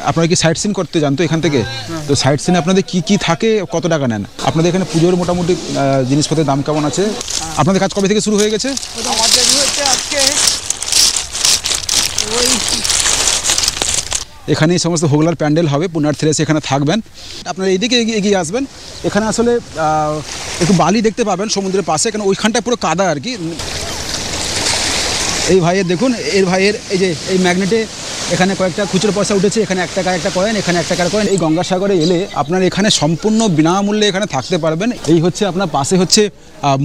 আপনারা কি site scene করতে জানতো এখান থেকে? তো সাইট সিনে আপনাদের কি কি থাকে, কত টাকা নেন? আপনাদের এখানে পুজোর মোটামুটি জিনিসপত্রের দাম কেমন আছে? আপনাদের কাজ কবে থেকে শুরু হয়ে গেছে? আমাদের হচ্ছে আজকে ওই এখানে এই সমস্ত হোগলার প্যান্ডেল হবে, পুণ্যার্থীরা এসে এখানে থাকবেন। আপনারা এইদিকে এগিয়ে আসবেন। এখানে আসলে একটু বালি দেখতে পাবেন সমুদ্রের পাশে, এখানে ওইখানটায় পুরো কাদা আর কি। এই ভাইয়ের দেখুন, এর ভাইয়ের এই যে এই ম্যাগনেটে এখানে কয়েকটা খুচরো পয়সা উঠেছে, এখানে 1 টাকা একটা কয়েন, এখানে 1 টাকার কয়েন। এই গঙ্গাসাগরে এলে আপনার এখানে সম্পূর্ণ বিনামূল্যে এখানে থাকতে পারবেন। এই হচ্ছে আপনার পাশে হচ্ছে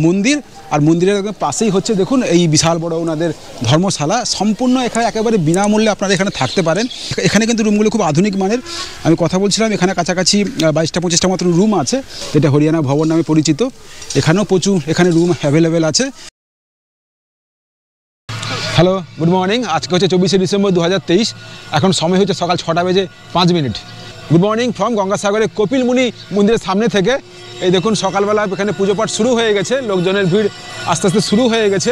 মন্দির, আর মন্দিরের পাশেই হচ্ছে দেখুন এই বিশাল বড় ওনাদের ধর্মশালা। সম্পূর্ণ এখানে একেবারে বিনামূল্যে আপনারা এখানে থাকতে পারেন। এখানে কিন্তু রুমগুলো খুব আধুনিক মানের। আমি কথা বলছিলাম, এখানে কাছাকাছি 22-25টা মতো রুম আছে, যেটা হরিয়ানা ভবন নামে পরিচিত। এখানেও প্রচুর এখানে রুম অ্যাভেলেবেল আছে। Hello, good morning. আজকে হচ্ছে 24শে ডিসেম্বর 2023। এখন সময় হচ্ছে সকাল 6টা বেজে 5 মিনিট। গুড মর্নিং ফ্রম গঙ্গাসাগরের কপিলমুনি মন্দিরের সামনে থেকে। এই দেখুন সকালবেলা এখানে পুজো পাঠ শুরু হয়ে গেছে, লোকজনের ভিড় আস্তে আস্তে শুরু হয়ে গেছে।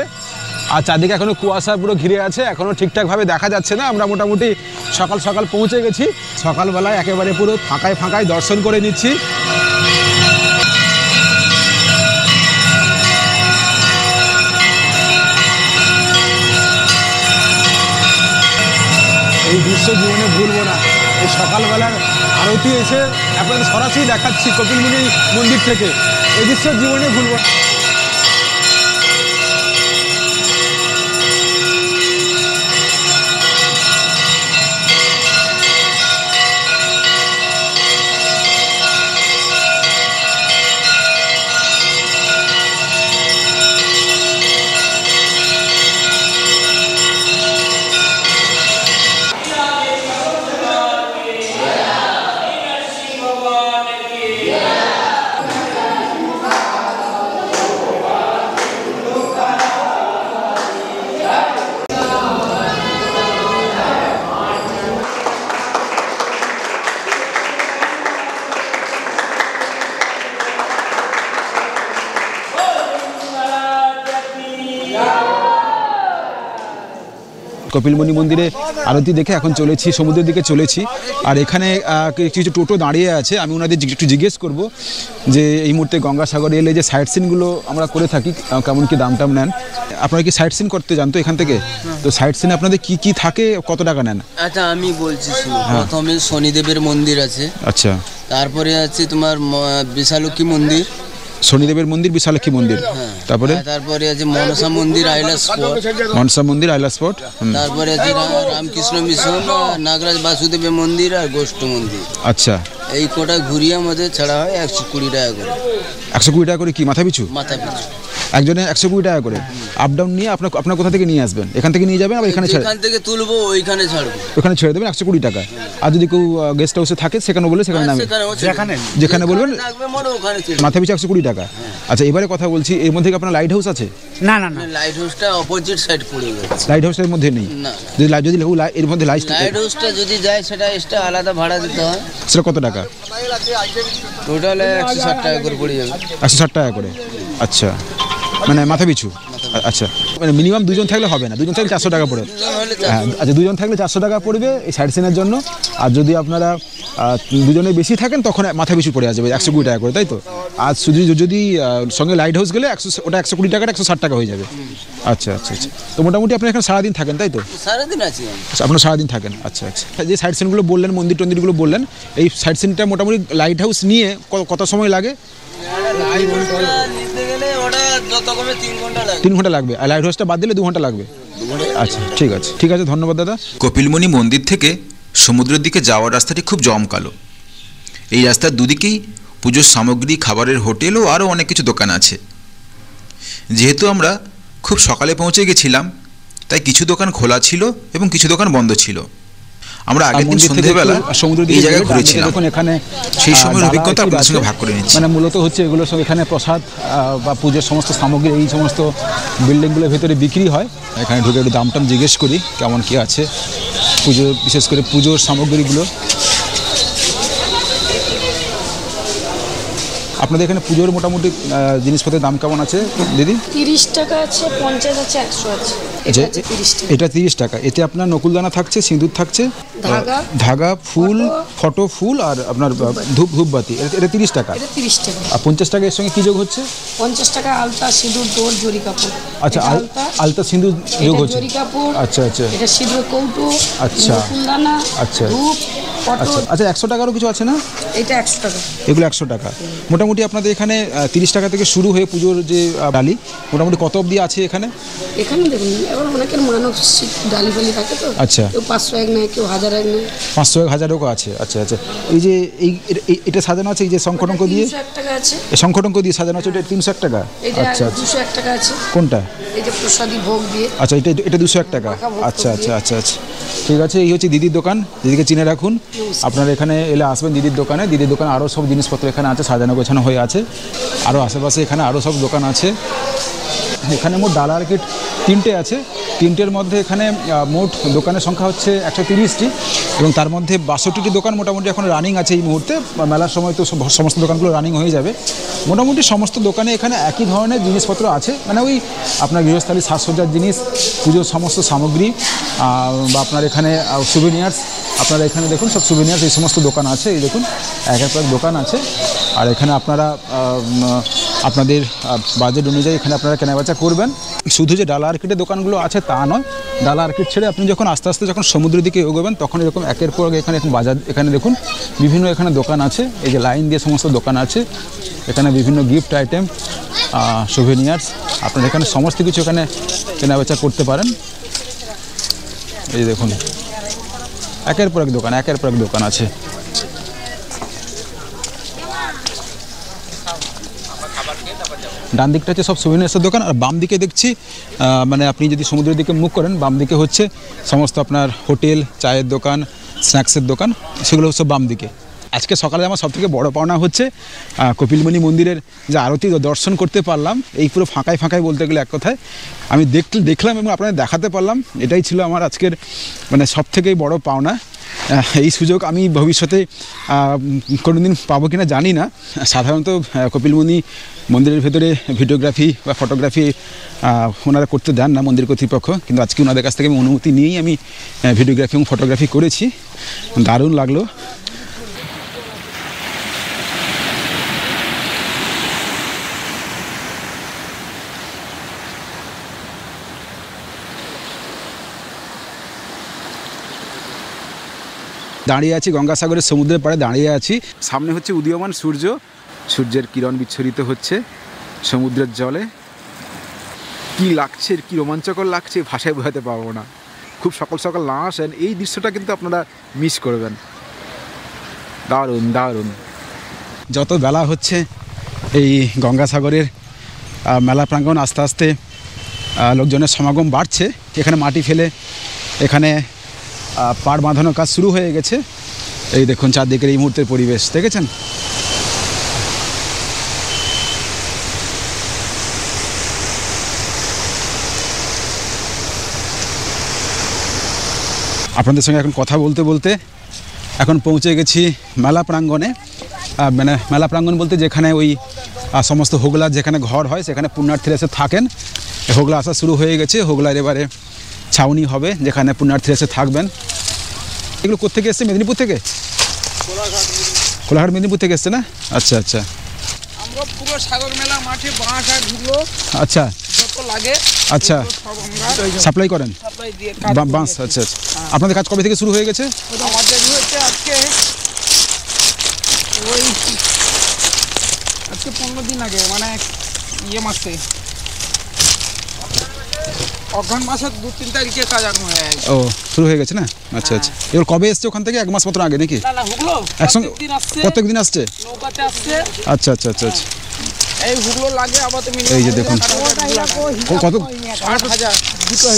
আর চারদিকে এখনও কুয়াশা পুরো ঘিরে আছে, এখনও ঠিকঠাকভাবে দেখা যাচ্ছে না। আমরা মোটামুটি সকাল সকাল পৌঁছে গেছি। সকালবেলায় একেবারে পুরো ফাঁকায় ফাঁকায় দর্শন করে নিচ্ছি। এই দৃশ্য জীবনে ভুলবো না। এই সকালবেলার আরতি এসে আপনাদের সরাসরি দেখাচ্ছি কপিলমুনি মন্দির থেকে। এই দৃশ্য জীবনে ভুলবো না। কপিলমুনি মন্দিরে আরতি দেখে এখন চলেছি সমুদ্রের দিকে চলেছি। আর এখানে কিছু টোটো দাঁড়িয়ে আছে, আমি ওনাদের একটু জিজ্ঞেস করব যে এই মুহূর্তে গঙ্গাসাগরে এলে যে সাইট সিনগুলো আমরা করে থাকি কেমন কি দাম টাম নেন। আপনারা কি সাইট সিন করতে জানতো এখান থেকে? তো সাইট সিনে আপনাদের কি কি থাকে, কত টাকা নেন? আচ্ছা আমি বলছি, প্রথমে শনিদেবের মন্দির আছে। আচ্ছা, তারপরে আছে তোমার বিশালক্ষী মন্দির, শনিদেবের মন্দির, বিশালক্ষী মন্দির। তারপরে আছে মনসা মন্দির, আইলা স্পট। মনসা মন্দির, আইলা স্পট। তারপরে আছে রামকৃষ্ণ মিশন, নাগরাজ বাসুদেবের মন্দির আর গোষ্ঠ মন্দির। আচ্ছা, এই কোটা ঘুরিয়ে আমাদের ছাড়া হয় 120 টাকা করে। 120 টাকা করে কি মাথা পিছু? মাথা পিছু একজনে 120 টাকা করে। আপ ডাউন নিয়ে আপনার কোথা থেকে নিয়ে আসবেন? এখান থেকে নিয়ে যাবেন, আবার এখানে এখান থেকে তুলবো, ওইখানে ছাড়বো, ওখানে ছেড়ে দেবেন 120 টাকা। আর যদি কেউ গেস্ট হাউসে থাকে সেখানে বলে সেখানে নামে, যেখানে বলবেন মাথা পিছু 120 টাকা। আচ্ছা, এবারে কথা বলছি, এর মধ্যে কি আপনার লাইট হাউস আছে? না না না, লাইট হাউসটা অপোজিট সাইড পড়ে গেছে। লাইট হাউসের মধ্যে নেই? না। যদি এর মধ্যে লাইট হাউসটা যদি যায় সেটা এক্সট্রা আলাদা ভাড়া দিতে হয়। সেটা কত টাকা? টোটাল 160 টাকা করে পড়ে যাবে। 160 টাকা করে। আচ্ছা, মানে মাথা পিছু। আচ্ছা, মানে মিনিমাম 2 জন থাকলে হবে না? 2 জন থাকলে 400 টাকা পড়বে। হ্যাঁ, আচ্ছা, 2 জন থাকলে 400 টাকা পড়বে এই সাইড সিনের জন্য। আর যদি আপনারা 2 জনের বেশি থাকেন তখন মাথা পিছু পড়ে আসবে 120 টাকা করে, তাই তো? আর শুধু যদি সঙ্গে লাইট হাউস গেলে ওটা 120 টাকাটা 160 টাকা হয়ে যাবে। আচ্ছা আচ্ছা আচ্ছা, তো মোটামুটি আপনি এখানে সারাদিন থাকেন, তাই তো? সারাদিন আছি। আচ্ছা, আপনারা সারাদিন থাকেন। আচ্ছা আচ্ছা, যে সাইড সিনগুলো বললেন, মন্দির টন্দিরগুলো বললেন, এই সাইড সিনটা মোটামুটি লাইট হাউস নিয়ে কত সময় লাগে? 3 ঘন্টা লাগবে। আর লাইট হাউসটা বাদ দিলে 2 ঘন্টা লাগবে। আচ্ছা, ঠিক আছে ঠিক আছে, ধন্যবাদ দাদা। কপিলমুনি মন্দির থেকে সমুদ্রের দিকে যাওয়ার রাস্তাটি খুব জমকালো। এই রাস্তার দুদিকেই পুজোর সামগ্রী, খাবারের হোটেল ও আরও অনেক কিছু দোকান আছে। যেহেতু আমরা খুব সকালে পৌঁছে গেছিলাম, তাই কিছু দোকান খোলা ছিল এবং কিছু দোকান বন্ধ ছিল। আমরা আগের দিন সন্ধ্যেবেলা এই জায়গায় ঘুরেছিলাম, সেই সময়ের অভিজ্ঞতা আপনাদের সঙ্গে ভাগ করে নিচ্ছি। মানে মূলত হচ্ছে এগুলো সব এখানে প্রসাদ বা পুজোর সমস্ত সামগ্রী এই সমস্ত বিল্ডিংগুলোর ভেতরে বিক্রি হয়। এখানে ঢুকে একটু দাম টাম জিজ্ঞেস করি কেমন কী আছে পুজো, বিশেষ করে পুজোর সামগ্রীগুলো। আপনাদের এখানে পুজোর মোটামুটি জিনিসপত্রের দাম কেমন আছে দিদি? 30 টাকা আছে, 50 আছে, 100 আছে। যে হচ্ছে 30 টাকা। এটা 30 টাকা। এতে আপনার নকুলদানা থাকছে, সিঁদুর থাকছে, ধাগা, ফুল, ফটো ফুল আর আপনার ধূপবাতি। এটা 30 টাকা। এটা 30 টাকা। আর 50 টাকা এর সঙ্গে কি যোগ হচ্ছে? 50 টাকা আলতা, সিঁদুর, ডোর, জরি কাপড়। আচ্ছা, এটা আলতা, আলতা সিঁদুর যোগ এটা হচ্ছে। জরি কাপড়। আচ্ছা আচ্ছা এটা সিঁদুর কৌটো, আচ্ছা। নকুলদানা, আচ্ছা। ধূপ, আচ্ছা পটল। আচ্ছা 100 টাকারও কিছু আছে না? এটা 100 টাকা। এগুলো 100 টাকা। মোটামুটি আপনাদের এখানে 30 টাকা থেকে শুরু হয়ে পুজোর যে ডালি মোটামুটি কত অবধি আছে এখানে? এখানে দেখুন এবার অনেকের মানসিক ডালি ফালি থাকে তো। আচ্ছা। কেউ 500 এক নেয়, কেউ 1000 এক নেয়। 500 1000 আছে। আচ্ছা আচ্ছা। এই যে এটা সাজানো আছে, এই যে শঙ্খটঙ্ক দিয়ে, 301 টাকা আছে। এই শঙ্খটঙ্ক দিয়ে সাজানো আছে, এটা 301 টাকা। এটা আচ্ছা আচ্ছা। 201 টাকা আছে। কোনটা? এই যে প্রসাদী ভোগ দিয়ে। আচ্ছা এটা 201 টাকা। আচ্ছা আচ্ছা আচ্ছা আচ্ছা ঠিক আছে। এই হচ্ছে দিদির দোকান, দিদিকে চিনে রাখুন। আপনারা এখানে এলে আসবেন দিদির দোকানে। দিদির দোকানে আরও সব জিনিসপত্র এখানে আছে, সাজানো গোছানো হয়ে আছে। আরও আশেপাশে এখানে আরও সব দোকান আছে। এখানে মোট ডালা আর কিট 3টে আছে। 3টের মধ্যে এখানে মোট দোকানের সংখ্যা হচ্ছে 130টি এবং তার মধ্যে 62টি দোকান মোটামুটি এখন রানিং আছে এই মুহূর্তে। মেলার সময় তো সমস্ত দোকানগুলো রানিং হয়ে যাবে। মোটামুটি সমস্ত দোকানে এখানে একই ধরনের জিনিসপত্র আছে, মানে ওই আপনার গৃহস্থালী সাজসজ্জার জিনিস, পুজোর সমস্ত সামগ্রী বা আপনার এখানে সুভেনিয়ার্স। আপনারা এখানে দেখুন সব সুভেনিয়ার্স এই সমস্ত দোকান আছে। এই দেখুন এক দোকান আছে। আর এখানে আপনারা আপনাদের বাজেট অনুযায়ী এখানে আপনারা কেনাবেচা করবেন। শুধু যে ডালা আর্কিটের দোকানগুলো আছে তা নয়, ডালা আর্কিট ছেড়ে আপনি যখন আস্তে আস্তে যখন সমুদ্রের দিকে এগোবেন তখন এরকম একের পর এখানে বাজার, এখানে দেখুন বিভিন্ন এখানে দোকান আছে। এই যে লাইন দিয়ে সমস্ত দোকান আছে। এখানে বিভিন্ন গিফট আইটেম, সুভেনিয়ার্স, আপনারা এখানে সমস্ত কিছু এখানে কেনাবেচা করতে পারেন। এই যে দেখুন একের পর এক দোকান আছে। ডান দিকটা হচ্ছে সব সুভেনিয়ার্সের দোকান, আর বাম দিকে দেখছি মানে আপনি যদি সমুদ্রের দিকে মুখ করেন বাম দিকে হচ্ছে সমস্ত আপনার হোটেল, চায়ের দোকান, স্ন্যাক্সের দোকান, সেগুলো সব বাম দিকে। আজকে সকালে আমার সবথেকে বড় পাওনা হচ্ছে কপিলমুনি মন্দিরের যে আরতি দর্শন করতে পারলাম। এই পুরো ফাঁকায় বলতে গেলে এক কথায় আমি দেখলাম এবং আপনাদের দেখাতে পারলাম। এটাই ছিল আমার আজকের মানে সবথেকেই বড় পাওনা। এই সুযোগ আমি ভবিষ্যতে কোনোদিন পাবো কিনা জানি না। সাধারণত কপিলমুনি মন্দিরের ভেতরে ভিডিওগ্রাফি বা ফটোগ্রাফি ওনারা করতে দেন না মন্দির কর্তৃপক্ষ, কিন্তু আজকে ওনাদের কাছ থেকে আমি অনুমতি নিয়েই আমি ভিডিওগ্রাফি এবং ফটোগ্রাফি করেছি। দারুণ লাগলো। দাঁড়িয়ে আছি গঙ্গাসাগরের সমুদ্রের পাড়ে দাঁড়িয়ে আছি। সামনে হচ্ছে উদীয়মান সূর্য, সূর্যের কিরণ বিচ্ছুরিত হচ্ছে সমুদ্রের জলে। কি লাগছে, কি রোমাঞ্চকর লাগছে ভাষায় বোঝাতে পারবো না। খুব সকাল সকাল না আসেন এই দৃশ্যটা কিন্তু আপনারা মিস করবেন। দারুণ। যত বেলা হচ্ছে এই গঙ্গাসাগরের মেলা প্রাঙ্গণ আস্তে আস্তে লোকজনের সমাগম বাড়ছে। এখানে মাটি ফেলে এখানে পাড় বাঁধানোর কাজ শুরু হয়ে গেছে। এই দেখুন চারদিকের এই মুহূর্তের পরিবেশ দেখেছেন। আপনাদের সঙ্গে এখন কথা বলতে বলতে এখন পৌঁছে গেছি মেলা প্রাঙ্গণে। মানে মেলা প্রাঙ্গণ বলতে যেখানে ওই সমস্ত হোগলার যেখানে ঘর হয় সেখানে পুণ্যার্থীরা এসে থাকেন। হোগলা আসা শুরু হয়ে গেছে। হোগলার এবারে ছাউনি হবে যেখানে পুণ্যার্থীরা এসে থাকবেন। এগুলো কোত্থেকে এসছে? মেদিনীপুর থেকে? কোলাঘাট মেদিনীপুর থেকে এসছে না? আচ্ছা আচ্ছা। আমরা পুরো সাগর মেলা মাঠে বাঁশ আর ধুলো আচ্ছা যত লাগে আচ্ছা সব আমরা সাপ্লাই করেন সাপ্লাই দিয়ে বাঁশ। আচ্ছা আচ্ছা। আপনাদের কাজ কবে থেকে শুরু হয়ে গেছে? আমাদের হচ্ছে আজকে 15 দিন আগে, মানে মাসে অঘ্রাণ মাসের 2-3 তারিখে কাজ আরম্ভ হয়ে গেছে। ও শুরু হয়ে গেছে না? আচ্ছা আচ্ছা। এবার কবে এসছে ওখান থেকে? 1 মাস মতো আগে নাকি? না হুগলো একসঙ্গে প্রত্যেক দিন আসছে? নৌকাতে আসছে। আচ্ছা আচ্ছা আচ্ছা আচ্ছা। এই হুগলো লাগে আবার এই যে দেখুন কত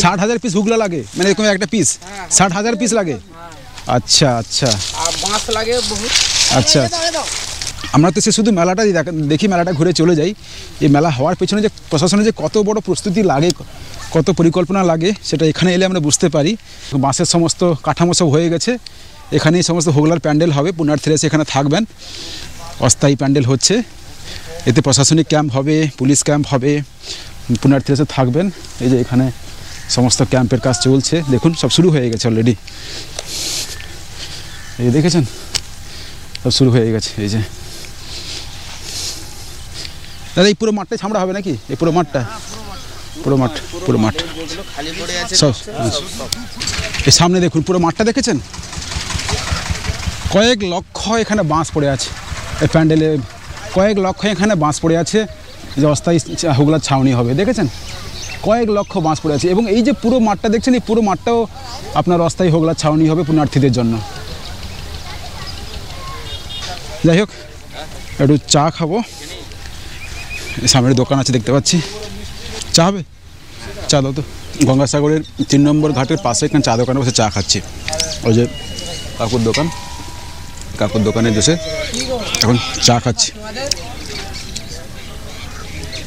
60,000 পিস হুগলা লাগে, মানে এরকম একটা পিস 60,000 পিস লাগে। আচ্ছা আচ্ছা আর বাঁশ লাগে বহুত। আচ্ছা। আমরা তো সে শুধু মেলাটাই দেখি, মেলাটা ঘুরে চলে যাই। এই মেলা হওয়ার পেছনে যে প্রশাসনের যে কত বড় প্রস্তুতি লাগে, কত পরিকল্পনা লাগে সেটা এখানে এলে আমরা বুঝতে পারি। বাঁশের সমস্ত কাঠামো সব হয়ে গেছে। এখানেই সমস্ত হোগলার প্যান্ডেল হবে, পুণ্যার্থীরা এসে এখানে থাকবেন। অস্থায়ী প্যান্ডেল হচ্ছে। এতে প্রশাসনিক ক্যাম্প হবে, পুলিশ ক্যাম্প হবে, পুণ্যার্থীরা এসে থাকবেন। এই যে এখানে সমস্ত ক্যাম্পের কাজ চলছে, দেখুন সব শুরু হয়ে গেছে অলরেডি। এই দেখেছেন সব শুরু হয়ে গেছে। এই যে দাদা এই পুরো মাঠটাই ছামড়া হবে নাকি? এই পুরো মাঠটা পুরো মাঠ সব এই সামনে দেখুন পুরো মাঠটা দেখেছেন, কয়েক লক্ষ এখানে বাঁশ পড়ে আছে। এই প্যান্ডেলে কয়েক লক্ষ এখানে বাঁশ পড়ে আছে, যে অস্থায়ী হোগলার ছাউনি হবে, দেখেছেন কয়েক লক্ষ বাঁশ পড়ে আছে। এবং এই যে পুরো মাঠটা দেখছেন, এই পুরো মাঠটাও আপনার অস্থায়ী হোগলার ছাউনি হবে পুণ্যার্থীদের জন্য। যাই হোক, একটু চা খাবো, সামনের দোকান আছে দেখতে পাচ্ছি। চা হবে? চা দাও তো। গঙ্গাসাগরের 3 নম্বর ঘাটের পাশে এখানে চা দোকানে বসে চা খাচ্ছি। ওই যে কাকুর দোকানে বসে এখন চা খাচ্ছি।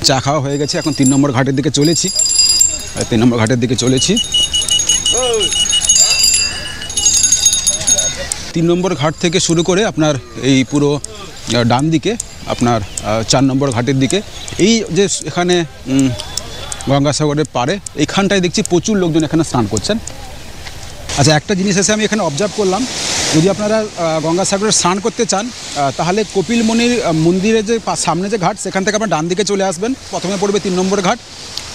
চা খাওয়া হয়ে গেছে, এখন 3 নম্বর ঘাটের দিকে চলেছি। 3 নম্বর ঘাটের দিকে চলেছি। 3 নম্বর ঘাট থেকে শুরু করে আপনার এই পুরো ডান দিকে আপনার 4 নম্বর ঘাটের দিকে, এই যে এখানে গঙ্গাসাগরের পাড়ে এইখানটায় দেখছি প্রচুর লোকজন এখানে স্নান করছেন। আচ্ছা, একটা জিনিস এসে আমি এখানে অবজার্ভ করলাম, যদি আপনারা গঙ্গাসাগরে স্নান করতে চান তাহলে কপিলমুনির মন্দিরের যে সামনে যে ঘাট, সেখান থেকে আপনার ডান দিকে চলে আসবেন। প্রথমে পড়বে 3 নম্বর ঘাট,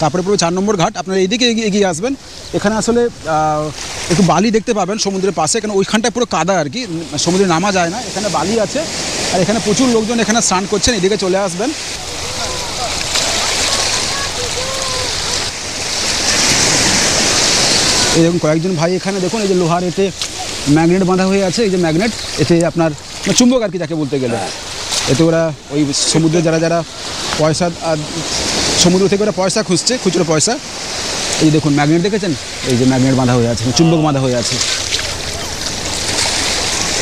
তারপরে পড়বে 4 নম্বর ঘাট। আপনারা এইদিকে এগিয়ে আসবেন। এখানে আসলে একটু বালি দেখতে পাবেন সমুদ্রের পাশে, এখানে ওইখানটায় পুরো কাদা আর কি, সমুদ্রে নামা যায় না, এখানে বালি আছে। আর এখানে প্রচুর লোকজন এখানে স্নান করছেন, এদিকে চলে আসবেন। এরকম কয়েকজন ভাই এখানে দেখুন, এই যে লোহার এতে ম্যাগনেট বাঁধা হয়ে আছে। এই যে ম্যাগনেট, এতে আপনার চুম্বক আর কি যাকে বলতে গেলে, এতে ওরা ওই সমুদ্রে যারা পয়সা, সমুদ্র থেকে ওরা পয়সা খুঁজছে, খুচরো পয়সা। এই দেখুন ম্যাগনেট দেখেছেন, এই যে ম্যাগনেট বাঁধা হয়ে আছে, চুম্বক বাঁধা হয়ে আছে।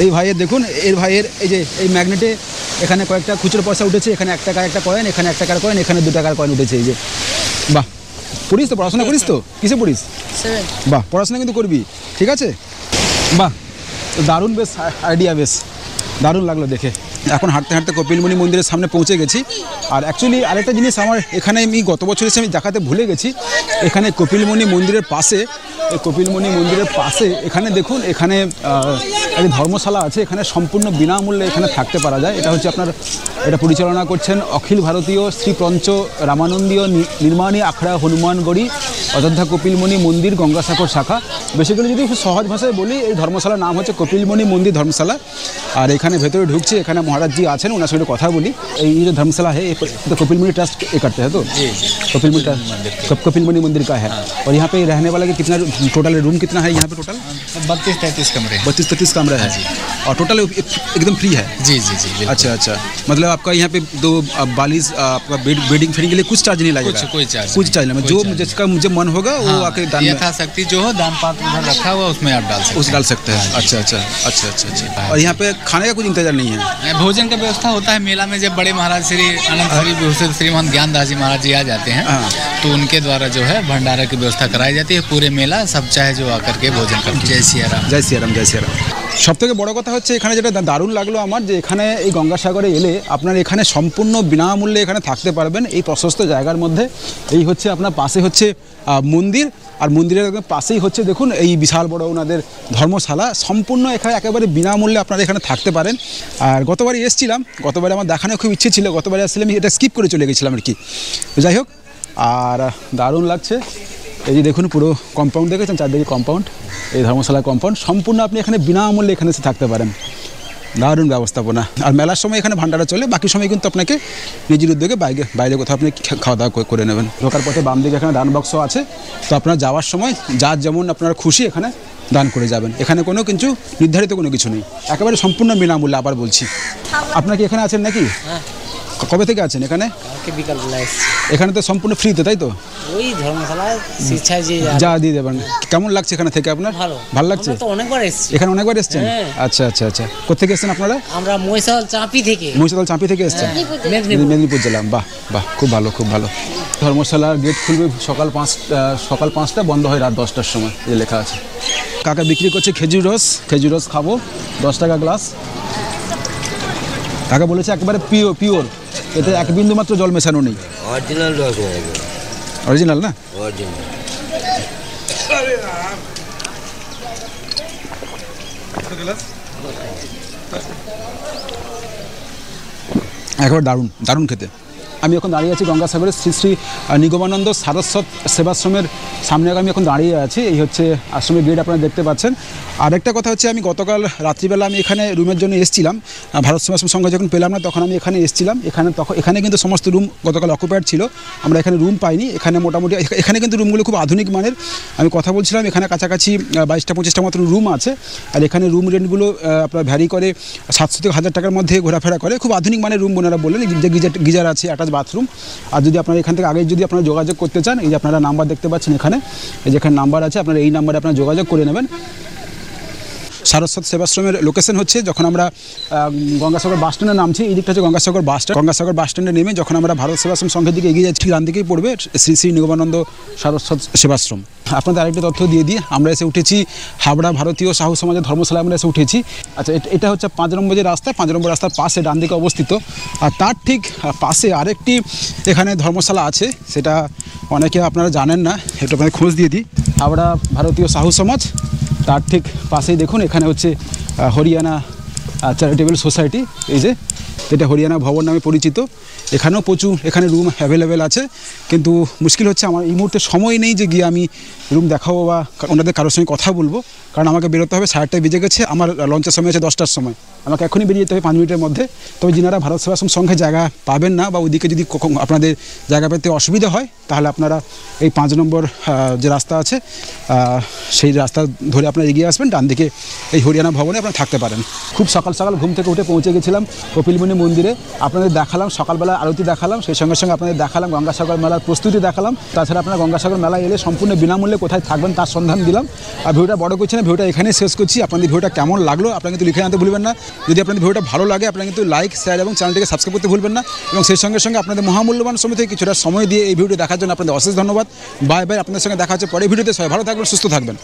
এই ভাইয়ের দেখুন, ভাইয়ের এই যে এই ম্যাগনেটে এখানে কয়েকটা খুচরো পয়সা উঠেছে, এখানে 1 টাকার একটা কয়েন, এখানে 1 টাকার কয়েন, এখানে 2 টাকার কয়েন উঠেছে। এই যে বাহ, পড়িস তো, পড়াশোনা করিস তো? কিসে পড়িস? বাহ, পড়াশোনা কিন্তু করবি, ঠিক আছে। বাহ, দারুণ, বেশ আইডিয়া, বেশ দারুণ লাগলো দেখে। এখন হাঁটতে হাঁটতে কপিলমুনি মন্দিরের সামনে পৌঁছে গেছি। আর অ্যাকচুয়ালি আরেকটা জিনিস আমার এখানে আমি গত বছর এসে আমি দেখাতে ভুলে গেছি, এখানে কপিলমুনি মন্দিরের পাশে, এখানে দেখুন, এখানে একটা ধর্মশালা আছে, এখানে সম্পূর্ণ বিনামূল্যে এখানে থাকতে পারা যায়। এটা হচ্ছে আপনার, এটা পরিচালনা করছেন অখিল ভারতীয় শ্রী পঞ্চ রামানন্দীয় নির্মাণী আখড়া হনুমানগড়ি অযোধ্যা কপিলমুনি মন্দির গঙ্গাসাগর শাখা। বেসিক্যালি যদি খুব সহজ ভাষায় বলি, এই ধর্মশালার নাম হচ্ছে কপিলমুনি মন্দির ধর্মশালা। আর এখানে ভেতরে ঢুকছি, এখানে महाराज जी आछन, उनके साथ কথা বলি। এই যে ধর্মশালা है, तो कपिलमुनि ट्रस्ट ये करते हैं, तो कपिलमुनि मंदिर का है। और यहाँ पे रहने वाला के कितना टोटल रूम कितना है यहाँ पे? टोटल 32-33 कमरे। 32-33 कमरे है। और टोटल एकदम फ्री है? जी। अच्छा, मतलब आपका यहाँ पे 2 बालिश, आपका बेडिंग फेडिंग के लिए कुछ चार्ज नहीं लगेगा? कुछ चार्ज नहीं, जो जिसका मुझे मन होगा वो आके दान, यथाशक्ति जो हो दान पात्र उधर रखा हुआ, उसमें आप डाल सकते हैं। अच्छा। और यहाँ पे खाने का कुछ इंतजार नहीं है? भोजन का व्यवस्था होता है। मेला में जब बड़े महाराज श्री आनंद भूषण श्रीमंत ज्ञानदास जी महाराज जी आ जाते हैं, तो उनके द्वारा जो है भंडारा की व्यवस्था कराई जाती है। पूरे मेला सब चाहे जो आकर के भोजन करते। जय सियाराम। সবথেকে বড় কথা হচ্ছে এখানে যেটা দারুণ লাগলো আমার, যে এখানে এই গঙ্গাসাগরে এলে আপনার এখানে সম্পূর্ণ বিনামূল্যে এখানে থাকতে পারবেন এই প্রশস্ত জায়গার মধ্যে। এই হচ্ছে আপনার পাশে হচ্ছে মন্দির, আর মন্দিরের পাশেই হচ্ছে দেখুন এই বিশাল বড় ওনাদের ধর্মশালা। সম্পূর্ণ এখানে একেবারে বিনামূল্যে আপনারা এখানে থাকতে পারেন। আর গতবারই এসেছিলাম, গতবারে আমার দেখানোর খুব ইচ্ছে ছিল, গতবারে আসলে আমি এটা স্কিপ করে চলে গেছিলাম আর কি। যাই হোক, আর দারুণ লাগছে। এই যে দেখুন পুরো কম্পাউন্ড দেখেছেন, চারদিকে কম্পাউন্ড, এই ধর্মশালার কম্পাউন্ড, সম্পূর্ণ আপনি এখানে বিনামূল্যে এখানে এসে থাকতে পারেন। দারুণ ব্যবস্থাপনা। আর মেলার সময় এখানে ভান্ডারা চলে, বাকি সময় কিন্তু আপনাকে নিজের উদ্যোগে বাইরে কোথাও আপনি খাওয়া দাওয়া করে নেবেন। ঢোকার পথে বাম দিকে এখানে দান বাক্স আছে, তো আপনারা যাওয়ার সময় যার যেমন আপনারা খুশি এখানে দান করে যাবেন। এখানে কোনো কিন্তু নির্ধারিত কোনো কিছু নেই, একেবারে সম্পূর্ণ বিনামূল্যে। আবার বলছি, আপনারা কি এখানে আছেন নাকি? কবে থেকে আছেন এখানে? এখানে তো সম্পূর্ণ ফ্রিতে, তাই তো? ওই ধর্মশালা শিক্ষা যা দিয়ে দেবেন। কেমন লাগছে এখানে থেকে আপনার? ভালো লাগছে? অনেকবার এসেছি এখানে, অনেকবার এসেছেন? আচ্ছা। কোথা থেকে এসেছেন আপনারা? আমরা মহিষাদল চাঁপি থেকে এসেছেন, মেদিনীপুর জেলা। বাহ, খুব ভালো। ধর্মশালার গেট খুলবে সকাল 5টা, বন্ধ হয় রাত 10টার সময়, এই লেখা আছে। কাকা বিক্রি করছে খেজুর রস খাবো, 10 টাকা গ্লাস। কাকা বলেছে একেবারে পিওর, এতে 1 বিন্দু মাত্র জল মেশানো নেই। অরিজিনাল রস, অরিজিনাল না? অরিজিনাল। একবার দারুণ দারুণ খেতে। আমি এখন দাঁড়িয়ে আছি গঙ্গাসাগরের শ্রী শ্রী নিগমানন্দ সারস্বত সেবাশ্রমের সামনে আমি এখন দাঁড়িয়ে আছি। এই হচ্ছে আশ্রমের গেট আপনারা দেখতে পাচ্ছেন। আরেকটা কথা হচ্ছে, আমি গতকাল রাত্রিবেলা আমি এখানে রুমের জন্য এসেছিলাম, ভারত সেবাশ্রম সংঘ যখন পেলাম না তখন আমি এখানে এসেছিলাম। এখানে কিন্তু সমস্ত রুম গতকাল অকুপায়েড ছিল, আমরা এখানে রুম পাইনি। এখানে মোটামুটি এখানে কিন্তু রুমগুলো খুব আধুনিক মানের। আমি কথা বলছিলাম, এখানে কাছাকাছি 22-25টা মতো রুম আছে, আর এখানে রুম রেন্টগুলো আপনার ভ্যারি করে 700 থেকে 1000 টাকার মধ্যে ঘোরাফেরা করে। খুব আধুনিক মানের রুম ওনারা বললেন, যে গিজার আছে, অ্যাটাচ বাথরুম। আর যদি আপনারা এখান থেকে আগে যদি আপনারা যোগাযোগ করতে চান, এই যে আপনারা নাম্বার দেখতে পাচ্ছেন এখানে, এই যে এখানে নাম্বার আছে, আপনারা এই নাম্বারে আপনারা যোগাযোগ করে নেবেন। সারস্বত সেবাশ্রমের লোকেশন হচ্ছে, যখন আমরা গঙ্গাসাগর বাস স্ট্যান্ডে নামছি, এই দিকটা হচ্ছে গঙ্গাসাগর বাস স্ট্যান্ড। গঙ্গাসাগর বাস স্ট্যান্ডে নেমে যখন আমরা ভারত সেবাশ্রম সংঘের দিকে এগিয়ে যাচ্ছি, ডান দিকেই পড়বে শ্রী শ্রী নিগমানন্দ সারস্বত সেবাশ্রম। আপনাদের আরেকটি তথ্য দিয়ে দিই, আমরা এসে উঠেছি হাবড়া ভারতীয় সাহু সমাজের ধর্মশালায় আমরা এসে উঠেছি। আচ্ছা, এটা হচ্ছে 5 নম্বর যে রাস্তা, 5 নম্বর রাস্তার পাশে ডান দিকে অবস্থিত। আর তার ঠিক পাশে আরেকটি এখানে ধর্মশালা আছে, সেটা অনেকে আপনারা জানেন না, একটু আপনাদের খোঁজ দিয়ে দিই। হাবড়া ভারতীয় সাহু সমাজ, তার ঠিক পাশেই দেখুন এখানে হচ্ছে হরিয়ানা চ্যারিটেবল সোসাইটি, এই যে এটা হরিয়ানা ভবন নামে পরিচিত। এখানেও প্রচুর এখানে রুম অ্যাভেলেবেল আছে, কিন্তু মুশকিল হচ্ছে আমার এই মুহূর্তে সময় নেই যে গিয়ে আমি রুম দেখাবো বা ওনাদের কারোর সঙ্গে কথা বলবো, কারণ আমাকে বেরোতে হবে 7টায় বেজে গেছে, আমার লঞ্চের সময় আছে 10টার সময়, আমাকে এখনই বেরিয়ে যেতে হবে 5 মিনিটের মধ্যে। তবে যিনারা ভারত সেবাশ্রম সংঘে জায়গা পাবেন না বা ওইদিকে যদি আপনাদের জায়গা পেতে অসুবিধা হয়, তাহলে আপনারা এই 5 নম্বর যে রাস্তা আছে সেই রাস্তা ধরে আপনারা এগিয়ে আসবেন, ডান দিকে এই হরিয়ানা ভবনে আপনারা থাকতে পারেন। খুব সকাল সকাল ঘুম থেকে উঠে পৌঁছে গেছিলাম কপিলমুনি মন্দিরে। আপনাদের দেখালাম সকালবেলা আরতি দেখালাম, সেই সঙ্গে সঙ্গে আপনাদের দেখালাম গঙ্গাসাগর মেলার প্রস্তুতি দেখালাম। তাছাড়া আপনারা গঙ্গাসাগর মেলায় এলে সম্পূর্ণ বিনামূল্যে কোথায় থাকবেন তার সন্ধান দিলাম। আর ভিডিওটা বড় করছি না, ভিডিওটা এখানেই শেষ করছি। আপনাদের ভিডিওটা কেমন লাগলো আপনারা কিন্তু লিখে জানাতে ভুলবেন না। যদি আপনাদের ভিডিওটা ভালো লাগে, আপনারা কিন্তু লাইক, শেয়ার এবং চ্যানেলটিকে সাবস্ক্রাইব করতে ভুলবেন না। এবং সেই সঙ্গে সঙ্গে আপনাদের মহামূল্যবান সময় থেকে কিছুটা সময় দিয়ে এই ভিডিও দেখার জন্য আপনাদের অশেষ ধন্যবাদ। বাই বাই, আপনাদের সঙ্গে দেখা হচ্ছে পরের ভিডিওতে। সবাই ভালো থাকবেন, সুস্থ থাকবেন।